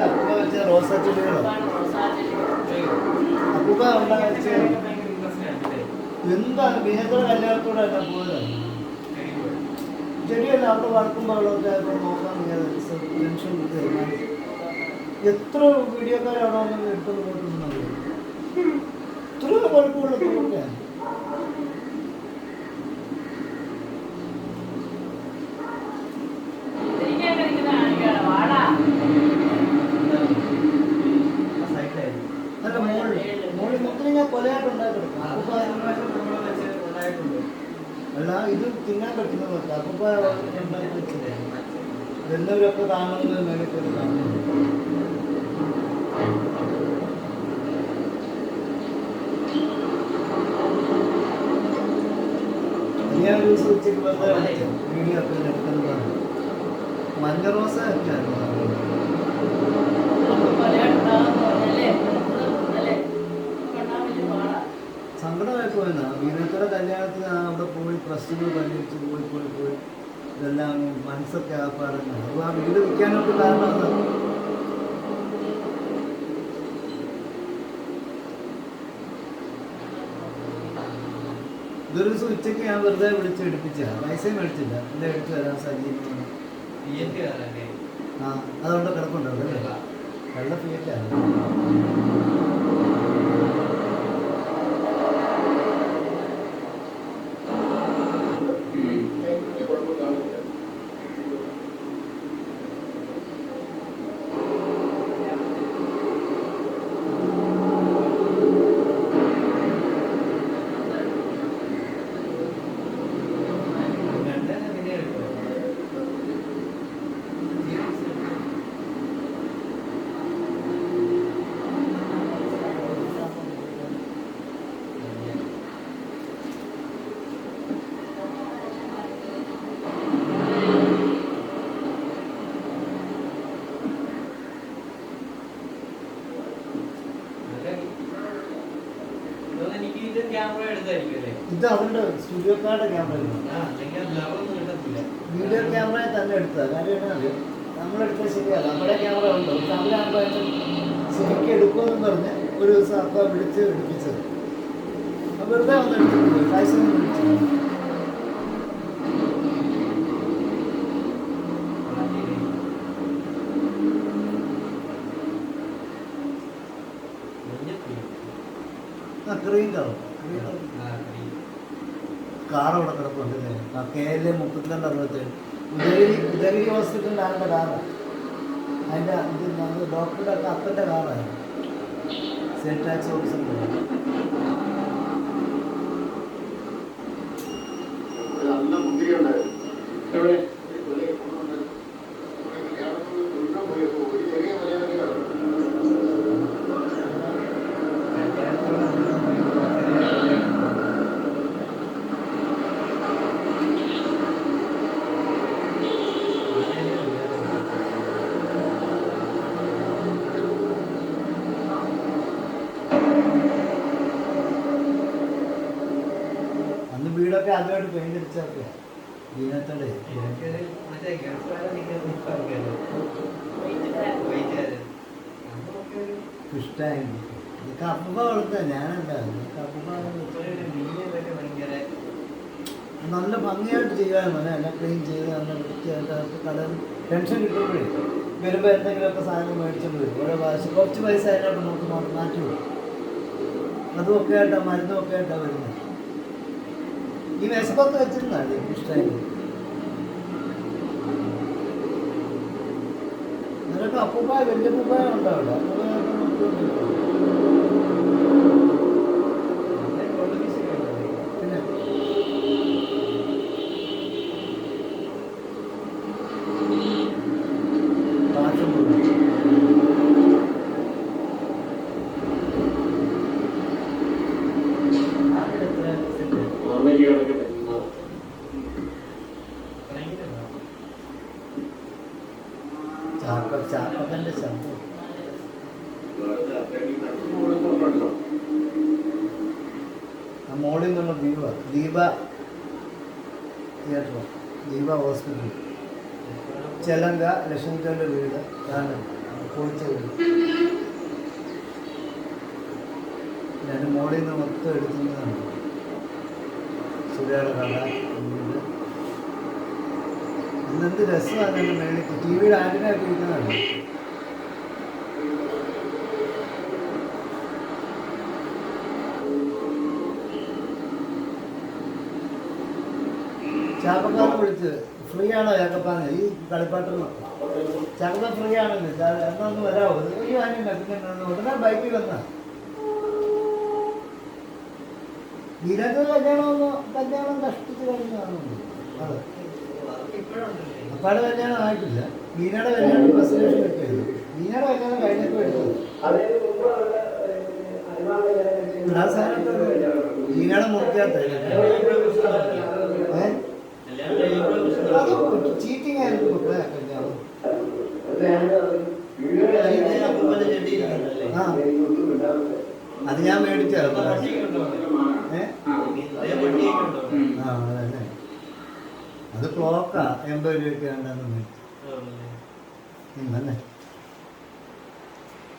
അപ്പൂപ്പ വെച്ച റോസാ ചെടികളോ അപ്പൂപ്പ ഉണ്ടാച്ച എന്താണ് ബീനത്തോടെ കല്യാണത്തോടെ അല്ല പോയത് ചെടിയല്ല അവിടെ വളർത്തുമ്പോഴൊക്കെ നോക്കാൻ ടെൻഷൻ എത്ര വീഡിയോക്കാർ അവിടെ വന്ന് എടുത്തോണ്ട് പോയിട്ടുണ്ടെന്നത് ഇത്ര കുഴപ്പമുള്ള പൂവൊക്കെയാണ്. അല്ല മോളിൽ മൊത്തം ഞാൻ കൊലയായിട്ടുണ്ടായിട്ടുണ്ട്. അല്ല ഇത് തിന്നാൻ പറ്റുന്നതൊക്കെ അപ്പൂപ്പ ഉണ്ടാക്കി വെച്ചില്ലേ എല്ലാവരൊക്കെ കാണുന്നത് മേടിച്ചത് ഞാൻ ഒരു ദിവസം ഉച്ചയ്ക്ക് വെറുതെ വീഡിയോ ഒക്കെ എടുക്കുന്നതാണ്. മഞ്ഞ റോസ ഒക്കെ സങ്കടമായി പോയെന്നാ വീരത്തോടെ കല്യാണത്തിന് അവിടെ പോയി പ്രശ്നങ്ങൾ പരിഹരിച്ച് പോയി ഇതെല്ലാം മനസ്സൊക്കെ ആപ്പാടുന്നു. അപ്പോൾ ആ വീട് വിൽക്കാനൊക്കെ കാരണം അതാണ്. ഇതൊരു ദിവസം ഉച്ചയ്ക്ക് ഞാൻ വെറുതെ വിളിച്ച് എടുപ്പിച്ച പൈസ മേടിച്ചില്ല എന്താ എടുത്തു തരാൻ സജീവമാണ്. ആ അതുകൊണ്ട് കിടപ്പുണ്ടോ അല്ലേ വെള്ള ഫിയറ്റാണ്. ഇത് അവരുടെ സ്റ്റുഡിയോക്കാരുടെ ക്യാമറ വീഡിയോ ക്യാമറ തന്നെ എടുത്തത്. കാര്യം നമ്മളെടുത്തത് ശരിയല്ല. നമ്മുടെ ക്യാമറ ഉണ്ടോ ക്യാമറ ശരിക്കും എടുക്കുമെന്ന് പറഞ്ഞ് ഒരു ദിവസം അപ്പ വിളിച്ച് എടുപ്പിച്ചത്. വെറുതെ വന്ന് എടുത്തിട്ടുണ്ട് പൈസ ഒന്നും വിളിച്ചു. ക്രീം കളർ കാർ അവിടെ കിടപ്പുണ്ടല്ലേ. ആ KL 3267 ഉദയഗിരി ഹോസ്പിറ്റലിൻ്റെ ആളുടെ കാറാണ്. അതിൻ്റെ ഇത് ഡോക്ടറുടെ ഒക്കെ അപ്പൻ്റെ കാറാണ്. സെയിൽ ടാക്സ് ഓഫീസറിൻ്റെ വീടൊക്കെ ആദ്യമായിട്ട് പെയിന്റ് അടിച്ചൊക്കെ ദീനത്തോടെ ഇഷ്ടമായി. ഇതൊക്കെ അപ്പൂപ്പ വളർത്താ ഞാനല്ല. നല്ല ഭംഗിയായിട്ട് ചെയ്യാൻ മതി. എല്ലാം ക്ലീൻ ചെയ്ത് നല്ല വൃത്തിയായിട്ട് കട ടെൻഷൻ കിട്ടുമ്പോഴേ വരുമ്പോൾ എന്തെങ്കിലുമൊക്കെ സാധനം മേടിച്ചോണ്ട് വരും. ഓരോ പ്രാവശ്യം കുറച്ച് പൈസ അതിനോട്ട് നമുക്ക് മാറ്റി വിടും. അതുമൊക്കെ ആയിട്ടാണ് മരുന്നൊക്കെ ആയിട്ടാണ് വരുന്നത്. ഈ വിശപ്പൊക്കെ വെച്ചിരുന്നാണ് ഇഷ്ടമായി. നിനക്ക് അപ്പൂപ്പായ വലിയ പൂപ്പായ ഉണ്ടോ അവിടെ? പിന്നെ ചാപ്പകന്റെ ശബ്ദം മോളിൽ നിന്നുള്ള ദീപ തിയേറ്റർ, ദീപ ഹോസ്പിറ്റൽ, ചെലങ്ക ലക്ഷ്മിക്കാരുടെ വീട് കാണുന്നത്. പൊളിച്ചത്. ഞാൻ മോളിൽ നിന്ന് മൊത്തം എടുക്കുന്നതാണ്. സുരയുടെ കട ഇന്നെന്ത് രസമാണ്. എൻ്റെ മേളിൽ ടി വിയുടെ ആന്റിനൊക്കെ ഇരിക്കുന്നതാണ്. ചാക്കപ്പാന്ന് വിളിച്ച് ഫ്രീ ആണോ ചാക്കപ്പാന്ന് ഈ കളിപ്പാട്ടം ചാക്കപ്പ ഫ്രീ ആണല്ലോ എന്നാ ഒന്ന് വരാമോ? ഈ ആനില്ല പിന്നെ ഉടനെ ബൈക്കിൽ വന്നാ ഇതിനകത്ത് കല്യാണം കഷ്ടിച്ച് കഴിഞ്ഞാണ്. അതെ അപ്പാടെ കല്യാണം ആയിട്ടില്ല. മീനയുടെ കല്യാണം പ്രസന്റേഷൻ എടുത്തത്. മീനയുടെ കല്യാണം കഴിഞ്ഞപ്പോൾ എടുത്തത്. ആ സാധനത്ത് മീനയുടെ മുറിക്കാത്ത ചീറ്റിംഗ് ആയിരുന്നു കല്യാണം. ആ അത് ഞാൻ മേടിച്ചായിരുന്നു. ആ അതന്നെ അത് ക്ലോക്കാ 80 രൂപയ്ക്ക് വേണ്ടെന്ന് മേടിച്ചു.